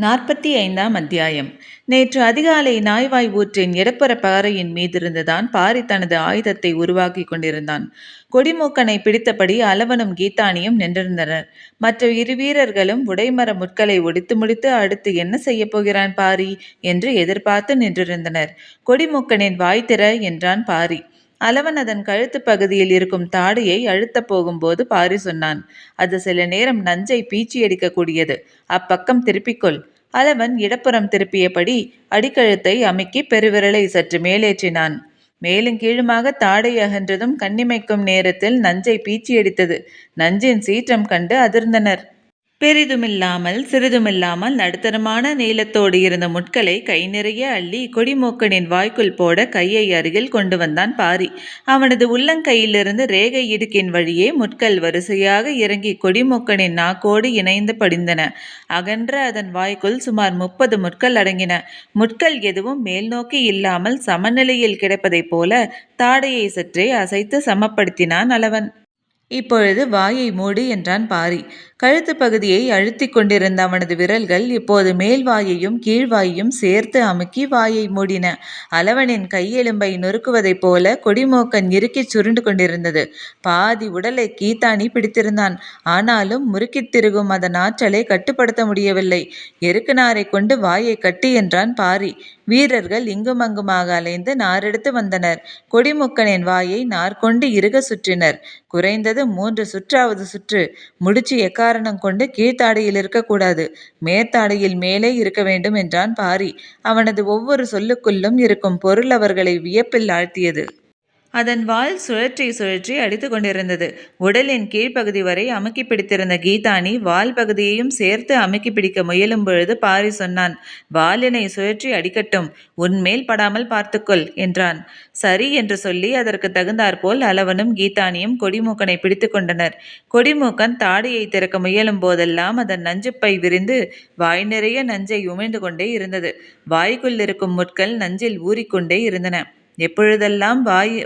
45ஆம் அத்தியாயம். நேற்று அதிகாலை நாய்வாய் ஊற்றின் இடப்புற பாறையின் மீதிருந்துதான் பாரி தனது ஆயுதத்தை உருவாக்கி கொண்டிருந்தான். கொடிமூக்கனை பிடித்தபடி அளவனும் கீதானியும் நின்றிருந்தனர். மற்ற இரு வீரர்களும் உடைமர முட்களை ஒடித்து முடித்து அடுத்து என்ன செய்ய போகிறான் பாரி என்று எதிர்பார்த்து நின்றிருந்தனர். கொடிமூக்கனின் வாய் திற என்றான் பாரி. அளவன் அதன் கழுத்து பகுதியில் இருக்கும் தாடையை அழுத்தப் போகும்போது பாரி சொன்னான், அது சில நேரம் நஞ்சை பீச்சியடிக்கக்கூடியது, அப்பக்கம் திருப்பிக்கொள். அளவன் இடப்புறம் திருப்பியபடி அடிக்கழுத்தை அமுக்கி பெருவிரலை சற்று மேலேற்றினான். மேலும் கீழுமாக தாடை அகன்றதும் கண்ணிமைக்கும் நேரத்தில் நஞ்சை பீச்சியடித்தது. நஞ்சின் சீற்றம் கண்டு அதிர்ந்தனர். பெரிதுமில்லாமல் சிறிதுமில்லாமல் நடுத்தரமான நீளத்தோடு இருந்த முட்களை கை நிறைய அள்ளி கொடிமூக்கனின் வாய்க்குள் போட கையை அருகில் கொண்டு வந்தான் பாரி. அவனது உள்ளங்கையிலிருந்து ரேகை இடுக்கின் வழியே முட்கள் வரிசையாக இறங்கி கொடிமூக்கனின் நாக்கோடு இணைந்து படிந்தன. அகன்ற அதன் வாய்க்குள் சுமார் 30 முட்கள் அடங்கின. முட்கள் எதுவும் மேல் நோக்கி இல்லாமல் சமநிலையில் கிடப்பதைப் போல தாடையை சற்றே அசைத்து சமப்படுத்தினான் அளவன். இப்பொழுது வாயை மூடு என்றான் பாரி. கழுத்து பகுதியை அழுத்தி கொண்டிருந்த அவனது விரல்கள் இப்போது மேல் வாயையும் கீழ்வாயையும் சேர்த்து அமுக்கி வாயை மூடின. அளவனின் கையெலும்பை நொறுக்குவதைப் போல கொடிமூக்கன் இறுக்கி சுருண்டு கொண்டிருந்தது. பாதி உடலை கீதானி பிடித்திருந்தான். ஆனாலும் முறுக்கித் திருகும் அதன் ஆற்றலை கட்டுப்படுத்த முடியவில்லை. எருக்கு நாரை கொண்டு வாயை கட்டி என்றான் பாரி. வீரர்கள் இங்குமங்குமாக அலைந்து நாரெடுத்து வந்தனர். கொடிமூக்கனின் வாயை நார்கொண்டு இறுக சுற்றினர். குறைந்தது 3 சுற்றாவது சுற்று. முடிச்சு எக்காரணம் கொண்டு கீழ்த்தாடையில் இருக்கக்கூடாது, மேற்தாடையில் மேலே இருக்க வேண்டும் என்றான் பாரி. அவனது ஒவ்வொரு சொல்லுக்குள்ளும் இருக்கும் பொருள் அவர்களை வியப்பில் ஆழ்த்தியது. அதன் வால் சுழற்றி சுழற்றி அடித்து கொண்டிருந்தது. உடலின் கீழ்ப்பகுதி வரை அமுக்கி பிடித்திருந்த கீதானி வால் பகுதியையும் சேர்த்து அமுக்கி பிடிக்க முயலும் பொழுது பாரி சொன்னான், வாலினை சுழற்றி அடிக்கட்டும், உன்மேல் படாமல் பார்த்துக்கொள் என்றான். சரி என்று சொல்லி அதற்கு தகுந்தாற்போல் அளவனும் கீதானியும் கொடிமூக்கனை பிடித்து கொண்டனர். கொடிமூக்கன் தாடையை திறக்க முயலும் போதெல்லாம் அதன் நஞ்சுப்பை விரிந்து வாய் நிறைய நஞ்சை உமிழ்ந்து கொண்டே இருந்தது. வாய்க்குள் இருக்கும் முட்கள் நஞ்சில் ஊறிக்கொண்டே இருந்தன. எப்பொழுதெல்லாம்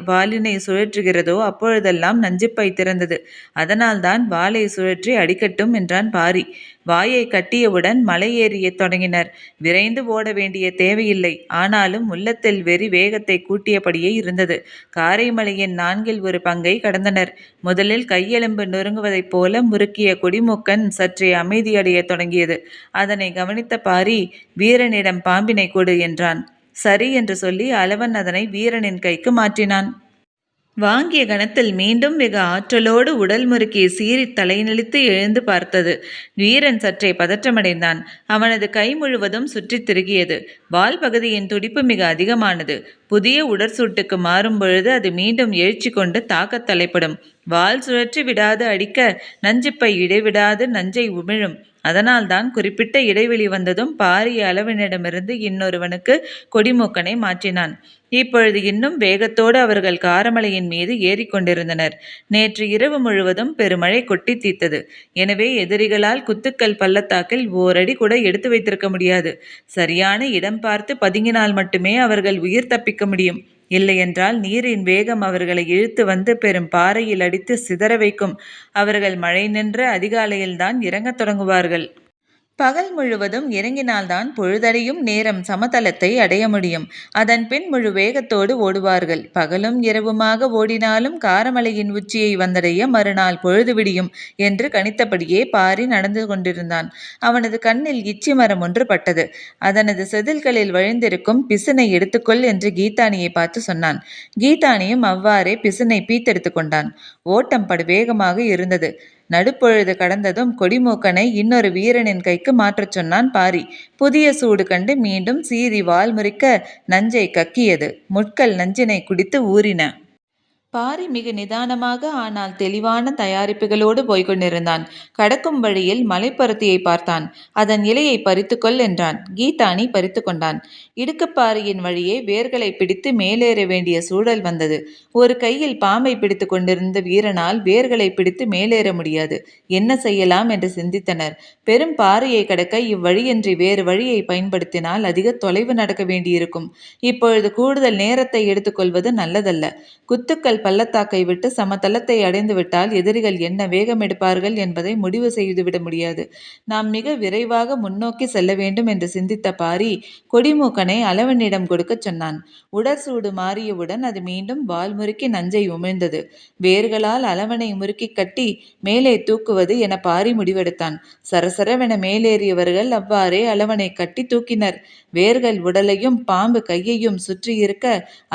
வாலினை சுழற்றுகிறதோ அப்பொழுதெல்லாம் நஞ்சுப்பை திறந்தது. அதனால்தான் வாலை சுழற்றி அடிக்கட்டும் என்றான் பாரி. வாயை கட்டியவுடன் மலை ஏறிய தொடங்கினர். விரைந்து ஓட வேண்டிய தேவையில்லை. ஆனாலும் உள்ளத்தில் வெறி வேகத்தை கூட்டியபடியே இருந்தது. காரைமலையின் 4 பங்கை கடந்தனர். முதலில் கையெலும்பு நொறுங்குவதைப் போல முறுக்கிய கொடிமூக்கன் சற்றே அமைதியடைய தொடங்கியது. அதனை கவனித்த பாரி, வீரனிடம் பாம்பினை கொடு என்றான். சரி என்று சொல்லி அளவன் அதனை வீரனின் கைக்கு மாற்றினான். வாங்கிய கணத்தில் மீண்டும் வெகு ஆற்றலோடு உடல் முறுக்கி சீறி தலைநிலித்து எழுந்து பார்த்தது. வீரன் சற்றே பதற்றமடைந்தான். அவனது கை முழுவதும் சுற்றி திருகியது. வால் பகுதியின் துடிப்பு மிக அதிகமானது. புதிய உடற்சூட்டுக்கு மாறும் பொழுது அது மீண்டும் எழுச்சி கொண்டு தாக்கத் தலைப்படும். வால் சுழற்றி விடாது அடிக்க நஞ்சுப்பை இடைவிடாது நஞ்சை உமிழும். அதனால்தான் குறிப்பிட்ட இடைவெளி வந்ததும் பாரிய அளவினிடமிருந்து இன்னொருவனுக்கு கொடிமூக்கனை மாற்றினான். இப்பொழுது இன்னும் வேகத்தோடு அவர்கள் காரமலையின் மீது ஏறிக்கொண்டிருந்தனர். நேற்று இரவு முழுவதும் பெருமழை கொட்டி தீர்த்தது. எனவே எதிரிகளால் குத்துக்கல் பள்ளத்தாக்கில் ஓரடி கூட எடுத்து வைத்திருக்க முடியாது. சரியான இடம் பார்த்து பதுங்கினால் மட்டுமே அவர்கள் உயிர் தப்பிக்க முடியும். இல்லையென்றால் நீரின் வேகம் அவர்களை இழுத்து வந்து பெரும் பாறையில் அடித்து சிதற வைக்கும். அவர்கள் மழை நின்ற அதிகாலையில்தான் இறங்கத் தொடங்குவார்கள். பகல் முழுவதும் இறங்கினால்தான் பொழுதடையும் நேரம் சமதளத்தை அடைய முடியும். அதன் பின் முழு வேகத்தோடு ஓடுவார்கள். பகலும் இரவுமாக ஓடினாலும் காரமலையின் உச்சியை வந்தடைய மறுநாள் பொழுது விடியும் என்று கணித்தபடியே பாரி நடந்து கொண்டிருந்தான். அவனது கண்ணில் இச்சி மரம் ஒன்று பட்டது. அதனது செதில்களில் வழிந்திருக்கும் பிசினை எடுத்துக்கொள் என்று கீதானியை பார்த்து சொன்னான். கீதானியும் அவ்வாறே பிசினை பீத்தெடுத்து கொண்டான். ஓட்டம் படு வேகமாக இருந்தது. நடுப்பொழுது கடந்ததும் கொடிமூக்கனை இன்னொரு வீரனின் கைக்கு மாற்றச் சொன்னான் பாரி. புதிய சூடு கண்டு மீண்டும் சீறி வால் முறிக்க நஞ்சை கக்கியது. முட்கள் நஞ்சினை குடித்து ஊறின. பாரி மிக நிதானமாக ஆனால் தெளிவான தயாரிப்புகளோடு போய்கொண்டிருந்தான். கடக்கும் வழியில் மலைப்பருத்தியை பார்த்தான். அதன் இலையை பறித்துக்கொள் என்றான். கீதானி பறித்து கொண்டான். இடுக்குப்பாறையின் வழியே வேர்களை பிடித்து மேலேற வேண்டிய சூழல் வந்தது. ஒரு கையில் பாம்பை பிடித்து கொண்டிருந்த வீரனால் வேர்களை பிடித்து மேலேற முடியாது. என்ன செய்யலாம் என்று சிந்தித்தனர். பெரும் பாறையை கடக்க இவ்வழியின்றி வேறு வழியை பயன்படுத்தினால் அதிக தொலைவு நடக்க வேண்டியிருக்கும். இப்பொழுது கூடுதல் நேரத்தை எடுத்துக்கொள்வது நல்லதல்ல. குத்துக்கல் பள்ளத்தாக்கை விட்டு சமதளத்தை அடைந்து விட்டால் எதிரிகள் என்ன வேகம் எடுப்பார்கள் என்பதை முடிவு செய்துவிட முடியாது. நாம் மிக விரைவாக முன்னோக்கி செல்ல வேண்டும் என்று சிந்தித்த பாரி கொடிமூக்கனை அளவனிடம் கொடுக்கச் சொன்னான். உடற்சூடு மாறியவுடன் அது மீண்டும் வால் முறுக்கி நஞ்சை உமிழ்ந்தது. வேர்களால் அளவனை முறுக்கி கட்டி மேலே தூக்குவது என பாரி முடிவெடுத்தான். சரசரவென மேலேறியவர்கள் அவ்வாறே அளவனை கட்டி தூக்கினர். வேர்கள் உடலையும் பாம்பு கையையும் சுற்றியிருக்க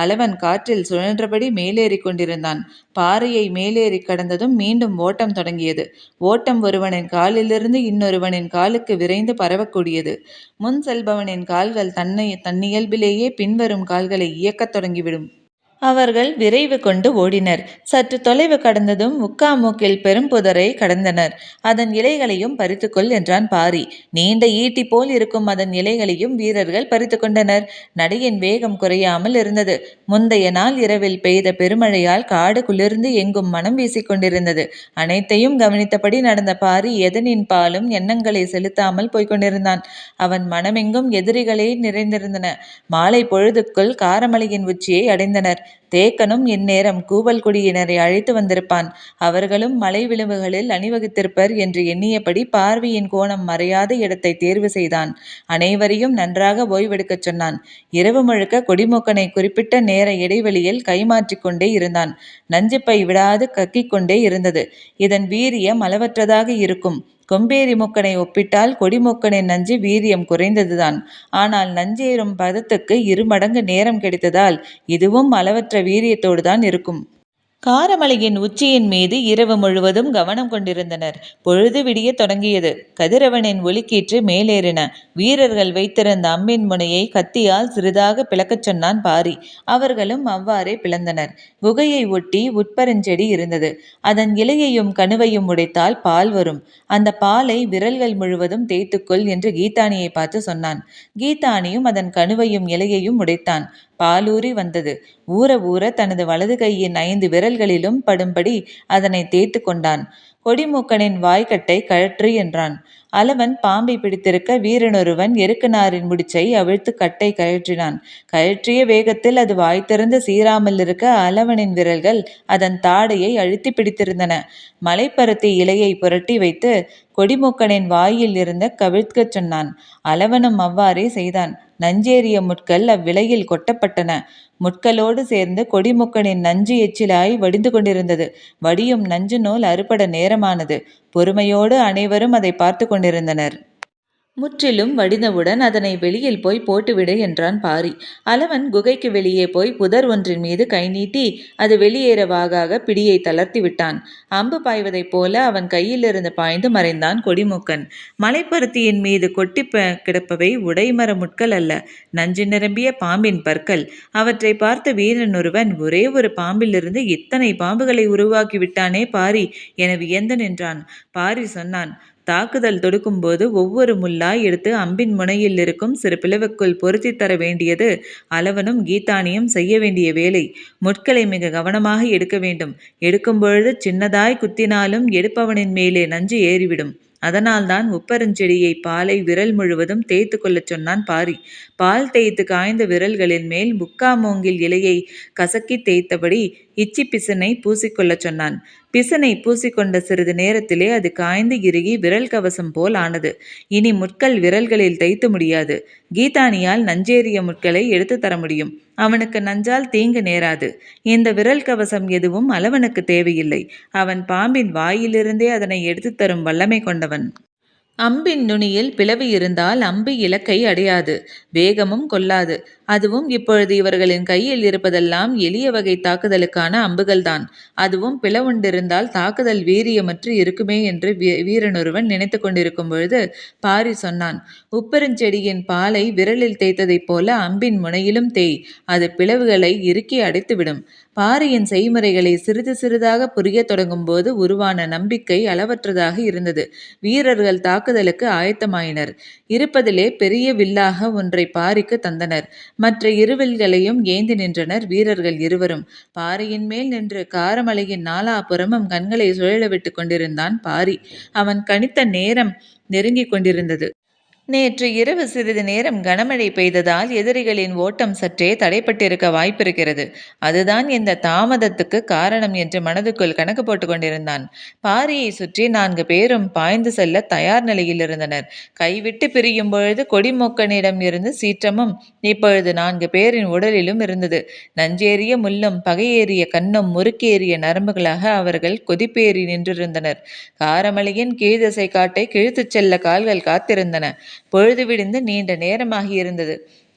அளவன் காற்றில் சுழன்றபடி மேலேறி கொண்டிருந்தான். பாறையை மேலேறி கடந்ததும் மீண்டும் ஓட்டம் தொடங்கியது. ஓட்டம் ஒருவனின் காலிலிருந்து இன்னொருவனின் காலுக்கு விரைந்து பரவக்கூடியது. முன் செல்பவனின் கால்கள் தன்னியல்பிலேயே பின்வரும் கால்களை இயக்கத் தொடங்கிவிடும். அவர்கள் விரைவு கொண்டு ஓடினர். சற்று தொலைவு கடந்ததும் முக்காமூக்கில் பெரும் புதரை கடந்தனர். அதன் இலைகளையும் பறித்துக்கொள் என்றான் பாரி. நீண்ட ஈட்டி போல் இருக்கும் அதன் இலைகளையும் வீரர்கள் பறித்து கொண்டனர். நடையின் வேகம் குறையாமல் இருந்தது. முந்தைய நாள் இரவில் பெய்த பெருமழையால் காடு குளிர்ந்து எங்கும் மனம் வீசிக்கொண்டிருந்தது. அனைத்தையும் கவனித்தபடி நடந்த பாரி எதனின் பாலும் எண்ணங்களை செலுத்தாமல் போய்கொண்டிருந்தான். அவன் மனமெங்கும் எதிரிகளே நிறைந்திருந்தன. மாலை பொழுதுக்குள் காரமலையின் உச்சியை அடைந்தனர். தேக்கனும் இந்நேரம் கூவல் குடியினரை அழைத்து வந்திருப்பான். அவர்களும் மலை விளிம்புகளில் அணிவகுத்திருப்பர் என்று எண்ணியபடி பார்வையின் கோணம் மறையாத இடத்தை தேர்வு செய்தான். அனைவரையும் நன்றாக ஓய்வெடுக்கச் சொன்னான். இரவு முழுக்க கொடிமூக்கனை குறிப்பிட்ட நேர இடைவெளியில் கைமாற்றிக்கொண்டே இருந்தான். நஞ்சுப்பை விடாது கக்கிக் கொண்டே இருந்தது. இதன் வீரியம் அளவற்றதாக இருக்கும். கொம்பேரி மூக்கனை ஒப்பிட்டால் கொடிமூக்கனின் நஞ்சு வீரியம் குறைந்ததுதான். ஆனால் நஞ்சேறும் பதத்துக்கு 2 மடங்கு நேரம் கிடைத்ததால் இதுவும் அளவற்ற வீரியத்தோடுதான் இருக்கும். காரமலையின் உச்சியின் மீது இரவு முழுவதும் கவனம் கொண்டிருந்தனர். பொழுது விடிய தொடங்கியது. கதிரவனின் ஒளிக்கீற்று மேலேறின. வீரர்கள் வைத்திருந்த அம்பின் முனையை கத்தியால் சிறிதாக பிளக்கச் சொன்னான் பாரி. அவர்களும் அவ்வாறே பிளந்தனர். குகையை ஒட்டி உட்பரஞ்செடி இருந்தது. அதன் இலையையும் கணுவையும் உடைத்தால் பால் வரும். அந்த பாலை விரல்கள் முழுவதும் தேய்த்துக்கொள் என்று கீதானியை பார்த்து சொன்னான். கீதானியும் அதன் கணுவையும் இலையையும் உடைத்தான். பாலூறி வந்தது. ஊற ஊற தனது வலது கையின் 5 விரல்களிலும் படும்படி அதனை தேய்த்து கொண்டான். கொடிமூக்கனின் வாய்க்கட்டை கழற்று என்றான். அளவன் பாம்பை பிடித்திருக்க வீரனொருவன் எருக்குநாரின் முடிச்சை அவிழ்த்து கட்டை கழற்றினான். கழற்றிய வேகத்தில் அது வாய் திறந்து சீராமல் இருக்க அளவனின் விரல்கள் அதன் தாடையை அழுத்தி பிடித்திருந்தன. மலைப்பருத்தி இலையை புரட்டி வைத்து கொடிமூக்கனின் வாயில் இருந்த கவிழ்க்கச் சொன்னான். அளவனும் அவ்வாறே செய்தான். நஞ்சேறிய முட்கள் அவ்விலையில் கொட்டப்பட்டன. முட்களோடு சேர்ந்து கொடிமூக்கனின் நஞ்சு எச்சிலாய் வடிந்து கொண்டிருந்தது. வடியும் நஞ்சு நூல் அறுபட நேரமானது. பொறுமையோடு அனைவரும் அதை பார்த்து கொண்டிருந்தனர். முற்றிலும் வடிந்தவுடன் அதனை வெளியில் போய் போட்டுவிடு என்றான் பாரி. அளவன் குகைக்கு வெளியே போய் புதர் ஒன்றின் மீது கை நீட்டி அது வெளியேற வாகாக பிடியை தளர்த்தி விட்டான். அம்பு பாய்வதைப் போல அவன் கையிலிருந்து பாய்ந்து மறைந்தான் கொடிமூக்கன். மலைப்பருத்தியின் மீது கொட்டி கிடப்பவை உடைமர முட்கள் அல்ல, நஞ்சு நிரம்பிய பாம்பின் பற்கள். அவற்றை பார்த்த வீரன் ஒருவன், ஒரே ஒரு பாம்பிலிருந்து இத்தனை பாம்புகளை உருவாக்கி விட்டானே பாரி என வியந்து நின்றான். பாரி சொன்னான், தாக்குதல் தொடுக்கும்போது ஒவ்வொரு முள்ளாய் எடுத்து அம்பின் முனையில் இருக்கும் சிறு பிளவுக்குள் பொருத்தி தர வேண்டியது அளவனும் கீதானியும் செய்ய வேண்டிய வேலை. முட்களை மிக கவனமாக எடுக்க வேண்டும். எடுக்கும் பொழுது சின்னதாய் குத்தினாலும் எடுப்பவனின் மேலே நஞ்சு ஏறிவிடும். அதனால்தான் உப்பரஞ்செடியை பாலை விரல் முழுவதும் தேய்த்து கொள்ளச் சொன்னான் பாரி. பால் தேய்த்து காய்ந்த விரல்களின் மேல் முக்காமூங்கில் இலையை கசக்கி தேய்த்தபடி இச்சி பிசனை பூசிக்கொள்ளச் சொன்னான். பிசனை பூசிக்கொண்ட சிறிது நேரத்திலே அது காய்ந்து இறுகி விரல் கவசம் போல் ஆனது. இனி முட்கள் விரல்களில் தைத்து முடியாது. கீதானியால் நஞ்சேறிய முட்களை எடுத்து தர முடியும். அவனுக்கு நஞ்சால் தீங்கு நேராது. இந்த விரல் கவசம் எதுவும் அளவனுக்கு தேவையில்லை. அவன் பாம்பின் வாயிலிருந்தே அதனை எடுத்து தரும் வல்லமை கொண்டவன். அம்பின் நுனியில் பிளவு இருந்தால் அம்பு இலக்கை அடையாது, வேகமும் கொள்ளாது. அதுவும் இப்பொழுது இவர்களின் கையில் இருப்பதெல்லாம் எளிய வகை தாக்குதலுக்கான அம்புகள்தான். அதுவும் பிளவுண்டிருந்தால் தாக்குதல் வீரியமற்று இருக்குமே என்று வீரனொருவன் நினைத்து கொண்டிருக்கும் பொழுது பாரி சொன்னான், உப்பெருஞ்செடியின் பாலை விரலில் தேய்த்ததைப் போல அம்பின் முனையிலும் தேய். அது பிளவுகளை இறுக்கி அடைத்துவிடும். பாரியின் செய்முறைகளை சிறிது சிறிதாக புரிய தொடங்கும் போது உருவான நம்பிக்கை அளவற்றதாக இருந்தது. வீரர்கள் தாக்குதலுக்கு ஆயத்தமாயினர். இருப்பதிலே பெரிய வில்லாக ஒன்றை பாரிக்கு தந்தனர். மற்ற 2 வில்களையும் ஏந்தி நின்றனர் வீரர்கள் இருவரும். பாரியின் மேல் நின்று காரமலையின் நாலாபுறமும் கண்களை சுழல விட்டு கொண்டிருந்தான் பாரி. அவன் கணித்த நேரம் நெருங்கி கொண்டிருந்தது. நேற்று இரவு சிறிது நேரம் கனமழை பெய்ததால் எதிரிகளின் ஓட்டம் சற்றே தடைப்பட்டிருக்க வாய்ப்பிருக்கிறது. அதுதான் இந்த தாமதத்துக்கு காரணம் என்று மனதுக்குள் கணக்கு போட்டுக் கொண்டிருந்தான். பாரியை சுற்றி 4 பேரும் பாய்ந்து செல்ல தயார் நிலையில் இருந்தனர். கைவிட்டு பிரியும் பொழுது கொடிமொக்கனிடம் இருந்து சீற்றமும் இப்பொழுது 4 பேரின் உடலிலும் இருந்தது. நஞ்சேறிய முள்ளும் பகையேறிய கண்ணும் முறுக்கேறிய நரம்புகளாக அவர்கள் கொதிப்பேறி நின்றிருந்தனர். காரமலையின் கீழ்திசை காட்டை கிழித்துச் செல்ல கால்கள் காத்திருந்தன. பொழுது விடிந்து நீண்ட நேரமாகியிருந்தது.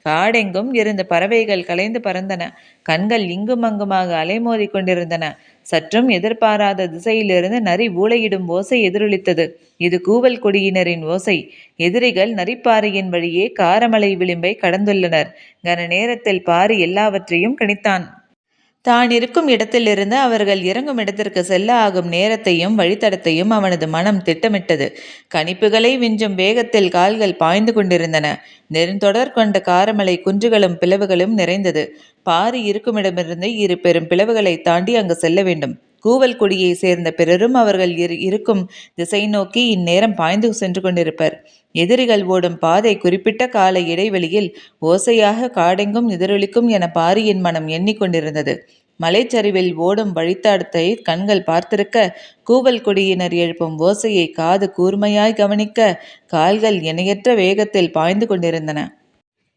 காடெங்கும் இருந்து பறவைகள் கலைந்து பறந்தன. கண்கள் இங்கும் அங்குமாக அலைமோதி கொண்டிருந்தன. சற்றும் எதிர்பாராத திசையிலிருந்து நரி ஊளையிடும் ஓசை எதிரொலித்தது. இது கூவல் கொடியினரின் ஓசை. எதிரிகள் நரிப்பாறையின் வழியே காரமலை விளிம்பை கடந்துள்ளனர். கன நேரத்தில் பாரி எல்லாவற்றையும் கணித்தான். தான் இருக்கும் இடத்திலிருந்து அவர்கள் இறங்கும் இடத்திற்கு செல்ல ஆகும் நேரத்தையும் வழித்தடத்தையும் அவனது மனம் திட்டமிட்டது. கணிப்புகளை விஞ்சும் வேகத்தில் கால்கள் பாய்ந்து கொண்டிருந்தன. நெடுந்தொடர் கொண்ட காரமலை குன்றுகளும் பிளவுகளும் நிறைந்தது. பாரி இருக்குமிடமிருந்து 2 பெரும் பிளவுகளை தாண்டி அங்கு செல்ல வேண்டும். கூவல் கொடியை சேர்ந்த பிறரும் அவர்கள் இருக்கும் திசை நோக்கி இந்நேரம் பாய்ந்து சென்று கொண்டிருப்பர். எதிரிகள் ஓடும் பாதை குறிப்பிட்ட கால இடைவெளியில் ஓசையாக காடெங்கும் எதிரொலிக்கும் என பாரியின் மனம் எண்ணிக்கொண்டிருந்தது. மலைச்சரிவில் ஓடும் வழித்தடத்தை கண்கள் பார்த்திருக்க, கூவல் கொடியினர் எழுப்பும் ஓசையை காது கூர்மையாய் கவனிக்க, கால்கள் இணையற்ற வேகத்தில் பாய்ந்து கொண்டிருந்தன.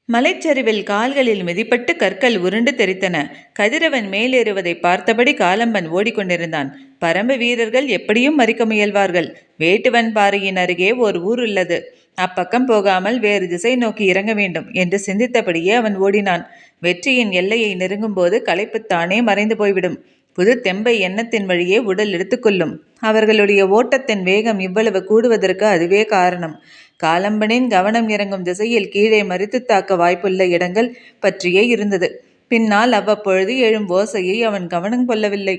மலைச்சரிவில் கால்களில் மிதிப்பட்டு கற்கள் உருண்டு தெரித்தன. கதிரவன் மேலேறுவதை பார்த்தபடி காலம்பன் ஓடிக்கொண்டிருந்தான். பரம்பு வீரர்கள் எப்படியும் மறிக்க முயல்வார்கள். வேட்டுவன் பாறையின் அருகே ஓர் ஊர் உள்ளது. அப்பக்கம் போகாமல் வேறு திசை நோக்கி இறங்க வேண்டும் என்று சிந்தித்தபடியே அவன் ஓடினான். வெற்றியின் எல்லையை நெருங்கும் போது களைப்பு தானே மறைந்து போய்விடும். புது தெம்பை எண்ணத்தின் வழியே உடல் எடுத்துக்கொள்ளும். அவர்களுடைய ஓட்டத்தின் வேகம் இவ்வளவு கூடுவதற்கு அதுவே காரணம். காலம்பனின் கவனம் இறங்கும் திசையில் கீழே மறித்து தாக்க வாய்ப்புள்ள இடங்கள் பற்றியே இருந்தது. பின்னால் அவ்வப்பொழுது எழும் ஓசையை அவன் கவனம் கொள்ளவில்லை.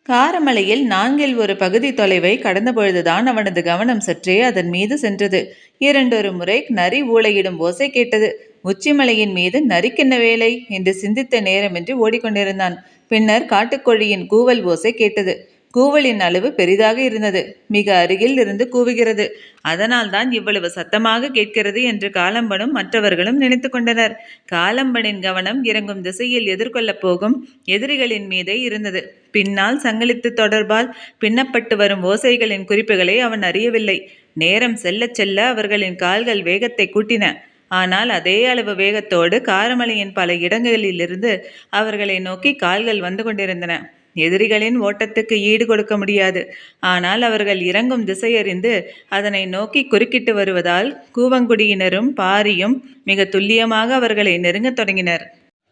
காரமலையில் 4 ஒரு பகுதி தொலைவை கடந்த பொழுதுதான் அவனது கவனம் சற்றே அதன் மீது சென்றது. 2 முறை நரி ஊளையிடும் ஓசை கேட்டது. உச்சிமலையின் மீது நரிக்கென்ன வேலை என்று சிந்தித்த நேரமின்றி ஓடிக்கொண்டிருந்தான். பின்னர் காட்டுக்கோழியின் கூவல் ஓசை கேட்டது. கூவலின் அளவு பெரிதாக இருந்தது. மிக அருகில் இருந்து கூவுகிறது. அதனால்தான் இவ்வளவு சத்தமாக கேட்கிறது என்று காலம்பனும் மற்றவர்களும் நினைத்து கொண்டனர். காலம்பனின் கவனம் இறங்கும் திசையில் எதிர்கொள்ளப் போகும் எதிரிகளின் மீதே இருந்தது. பின்னால் சங்கிலித்து தொடர்பால் பின்னப்பட்டு வரும் ஓசைகளின் குறிப்புகளை அவன் அறியவில்லை. நேரம் செல்ல செல்ல அவர்களின் கால்கள் வேகத்தை கூட்டின. ஆனால் அதே அளவு வேகத்தோடு காரமலையின் பல இடங்களிலிருந்து அவர்களை நோக்கி கால்கள் வந்து கொண்டிருந்தன. எதிரிகளின் ஓட்டத்துக்கு ஈடு கொடுக்க முடியாது. ஆனால் அவர்கள் இறங்கும் திசையறிந்து அதனை நோக்கி குறுக்கிட்டு வருவதால் கூவங்குடியினரும் பாரியும் மிக துல்லியமாக அவர்களை நெருங்கத் தொடங்கினர்.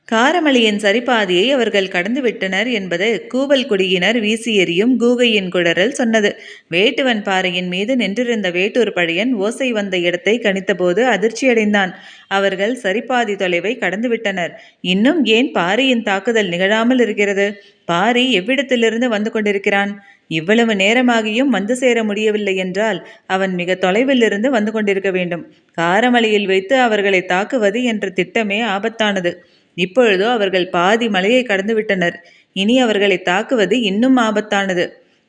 காரமலையின் சரிபாதியை அவர்கள் கடந்துவிட்டனர் என்பது கூவல் குடியினர் வீசி எறியும் கூகையின் குடரல் சொன்னது. வேட்டுவன் பாறையின் மீது நின்றிருந்த வேட்டூர் பழையன் ஓசை வந்த இடத்தை கணித்தபோது அதிர்ச்சியடைந்தான். அவர்கள் சரிபாதி தொலைவை கடந்துவிட்டனர். இன்னும் ஏன் பாரியின் தாக்குதல் நிகழாமல் இருக்கிறது? பாரி எவ்விடத்திலிருந்து வந்து கொண்டிருக்கிறான்? இவ்வளவு நேரமாகியும் வந்து சேர முடியவில்லை என்றால் அவன் மிக தொலைவில் இருந்து வந்து கொண்டிருக்க வேண்டும். காரமலையில் வைத்து அவர்களை தாக்குவது என்ற திட்டமே ஆபத்தானது. இப்பொழுதோ அவர்கள் பாதி மலையை கடந்து விட்டனர். இனி அவர்களை தாக்குவது இன்னும் ஆபத்தானது.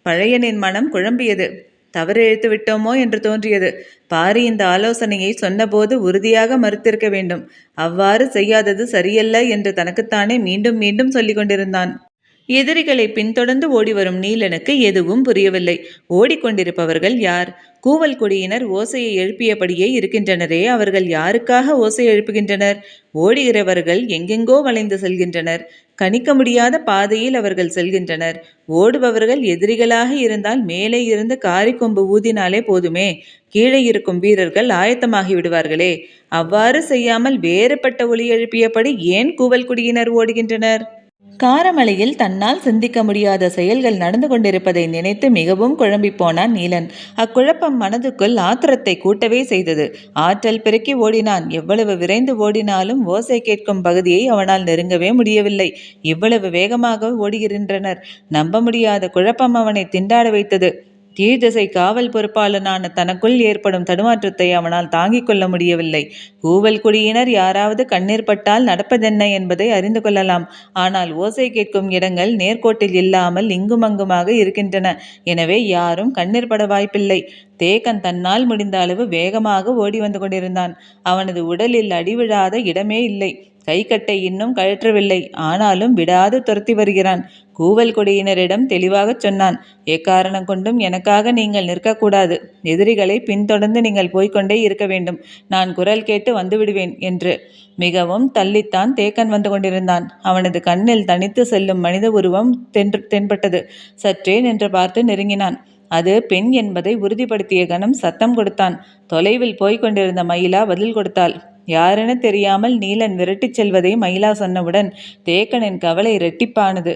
பழையனின் மனம் குழம்பியது. தவறு இழுத்து விட்டோமோ என்று தோன்றியது. பாரி இந்த ஆலோசனையை சொன்னபோது உறுதியாக மறுத்திருக்க வேண்டும். அவ்வாறு செய்யாதது சரியல்ல என்று தனக்குத்தானே மீண்டும் மீண்டும் சொல்லிக் கொண்டிருந்தான். எதிரிகளை பின்தொடர்ந்து ஓடிவரும் நீலனுக்கு எதுவும் புரியவில்லை. ஓடிக்கொண்டிருப்பவர்கள் யார்? கூவல் கொடியினர் ஓசையை எழுப்பியபடியே இருக்கின்றனரே, அவர்கள் யாருக்காக ஓசை எழுப்புகின்றனர்? ஓடுகிறவர்கள் எங்கெங்கோ வளைந்து செல்கின்றனர். கணிக்க முடியாத பாதையில் அவர்கள் செல்கின்றனர். ஓடுபவர்கள் எதிரிகளாக இருந்தால் மேலே இருந்து காரிக்கொம்பு ஊதினாலே போதுமே, கீழே இருக்கும் வீரர்கள் ஆயத்தமாகி விடுவார்களே. அவ்வாறு செய்யாமல் வேறுபட்ட ஒலி எழுப்பியபடி ஏன் கூவல் குடியினர் ஓடுகின்றனர்? காரமலையில் தன்னால் சிந்திக்க முடியாத செயல்கள் நடந்து கொண்டிருப்பதை நினைத்து மிகவும் குழம்பி போனான் நீலன். அக்குழப்பம் மனதுக்குள் ஆத்திரத்தை கூட்டவே செய்தது. ஆற்றல் பெருக்கி ஓடினான். எவ்வளவு விரைந்து ஓடினாலும் ஓசை கேட்கும் பகுதியை அவனால் நெருங்கவே முடியவில்லை. இவ்வளவு வேகமாக ஓடுகின்றனர். நம்ப முடியாத குழப்பம் அவனை திண்டாட வைத்தது. கீழ்திசை காவல் பொறுப்பாளனான தனக்குள் ஏற்படும் தடுமாற்றத்தை அவனால் தாங்கிக் கொள்ள முடியவில்லை. கூவல் குடியினர் யாராவது கண்ணீர் பட்டால் நடப்பதென்ன என்பதை அறிந்து கொள்ளலாம். ஆனால் ஓசை கேட்கும் இடங்கள் நேர்கோட்டில் இல்லாமல் இங்குமங்குமாக இருக்கின்றன. எனவே யாரும் கண்ணீர் பட வாய்ப்பில்லை. தேக்கன் தன்னால் முடிந்த அளவு வேகமாக ஓடி வந்து கொண்டிருந்தான். அவனது உடலில் அடிவிழாத இடமே இல்லை. கைக்கட்டை இன்னும் கழற்றவில்லை. ஆனாலும் விடாது துரத்தி வருகிறான். கூவல் கொடியினரிடம் தெளிவாகச் சொன்னான். எக்காரணம் கொண்டும் எனக்காக நீங்கள் நிற்கக்கூடாது. எதிரிகளை பின்தொடர்ந்து நீங்கள் போய்கொண்டே இருக்க வேண்டும். நான் குரல் கேட்டு வந்துவிடுவேன் என்று. மிகவும் தள்ளித்தான் தேக்கன் வந்து கொண்டிருந்தான். அவனது கண்ணில் தனித்து செல்லும் மனித உருவம் தென்பட்டது. சற்றே நின்று பார்த்து நெருங்கினான். அது பெண் என்பதை உறுதிப்படுத்திய கணம் சத்தம் கொடுத்தான். தொலைவில் போய்க் கொண்டிருந்த மயிலா பதில் கொடுத்தாள். யாரென தெரியாமல் நீலன் விரட்டிச் செல்வதை மயிலா சொன்னவுடன் தேக்கனின் கவலை இரட்டிப்பானது.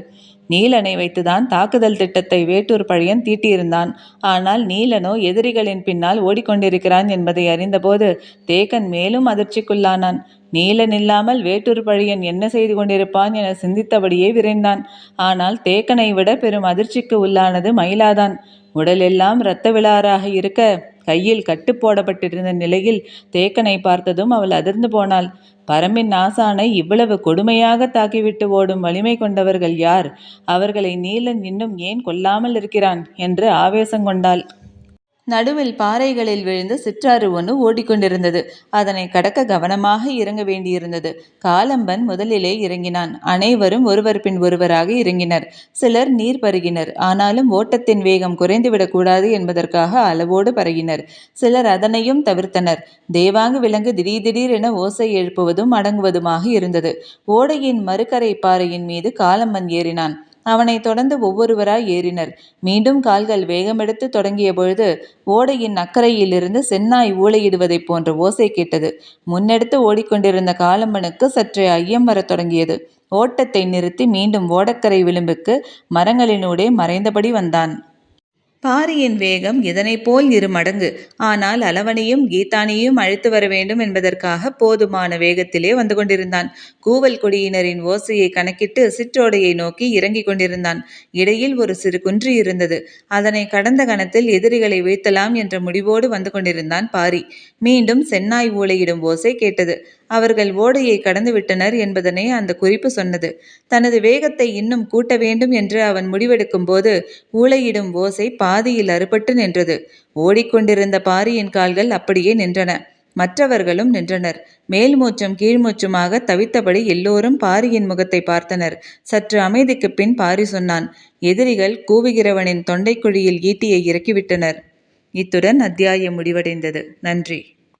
நீலனை வைத்துதான் தாக்குதல் திட்டத்தை வேட்டூர் பழையன் தீட்டியிருந்தான். ஆனால் நீலனோ எதிரிகளின் பின்னால் ஓடிக்கொண்டிருக்கிறான் என்பதை அறிந்தபோது தேக்கன் மேலும் அதிர்ச்சிக்குள்ளானான். நீலன் இல்லாமல் வேட்டூர் பழையன் என்ன செய்து கொண்டிருப்பான் என சிந்தித்தபடியே விரைந்தான். ஆனால் தேக்கனை விட பெரும் அதிர்ச்சிக்கு உள்ளானது மயிலாதான். உடலெல்லாம் இரத்த விளாறாக இருக்க கையில் கட்டு போடப்பட்டிருந்த நிலையில் தேக்கனை பார்த்ததும் அவள் அதிர்ந்து போனாள். பரம்பின் ஆசானை இவ்வளவு கொடுமையாக தாக்கிவிட்டு ஓடும் வலிமை கொண்டவர்கள் யார்? அவர்களை நீலன் இன்னும் ஏன் கொல்லாமல் இருக்கிறான் என்று ஆவேசம் கொண்டாள். நடுவில் பாறைகளில் விழுந்து சிற்றாறு ஒன்று ஓடிக்கொண்டிருந்தது. அதனை கடக்க கவனமாக இறங்க வேண்டியிருந்தது. காலம்பன் முதலிலே இறங்கினான். அனைவரும் ஒருவர் பின் ஒருவராக இறங்கினர். சிலர் நீர் பருகினர். ஆனாலும் ஓட்டத்தின் வேகம் குறைந்துவிடக்கூடாது என்பதற்காக அளவோடு பருகினர். சிலர் அதனையும் தவிர்த்தனர். தேவாங்கு விலங்கு திடீர் என ஓசை எழுப்புவதும் அடங்குவதுமாக இருந்தது. ஓடையின் மறுகரை பாறையின் மீது காலம்பன் ஏறினான். அவனை தொடர்ந்து ஒவ்வொருவராய் ஏறினர். மீண்டும் கால்கள் வேகமெடுத்து தொடங்கிய பொழுது ஓடையின் அக்கறையிலிருந்து செந்நாய் ஊளையிடுவதைப் போன்ற ஓசை கேட்டது. முன்னெடுத்து ஓடிக்கொண்டிருந்த காலம்பனுக்கு சற்றே ஐயம் வரத் தொடங்கியது. ஓட்டத்தை நிறுத்தி மீண்டும் ஓடக்கரை விளிம்புக்கு மரங்களினூடே மறைந்தபடி வந்தான். பாரியின் வேகம் இதனை போல் 2 மடங்கு. ஆனால் அளவனையும் கீதானியும் அழைத்து வர வேண்டும் என்பதற்காக போதுமான வேகத்திலே வந்து கொண்டிருந்தான். கூவல் கொடியினரின் ஓசையை கணக்கிட்டு சிற்றோடையை நோக்கி இறங்கிக் கொண்டிருந்தான். இடையில் ஒரு சிறு குன்று இருந்தது. அதனை கடந்த கணத்தில் எதிரிகளை வீழ்த்தலாம் என்ற முடிவோடு வந்து கொண்டிருந்தான் பாரி. மீண்டும் செந்நாய் ஊளையிடும் ஓசை கேட்டது. அவர்கள் ஓடையை கடந்து விட்டனர் என்பதனை அந்த குறிப்பு சொன்னது. தனது வேகத்தை இன்னும் கூட்ட வேண்டும் என்று அவன் முடிவெடுக்கும் போது ஊளையிடும் ஓசை பாதியில் அறுபட்டு நின்றது. ஓடிக்கொண்டிருந்த பாரியின் கால்கள் அப்படியே நின்றன. மற்றவர்களும் நின்றனர். மேல் மூச்சும் கீழ்மூச்சுமாக தவித்தபடி எல்லோரும் பாரியின் முகத்தை பார்த்தனர். சற்று அமைதிக்கு பின் பாரி சொன்னான். எதிரிகள் கூவுகிறவனின் தொண்டைக்குழியில் ஈட்டியை இறக்கிவிட்டனர். இத்துடன் அத்தியாயம் முடிவடைந்தது. நன்றி.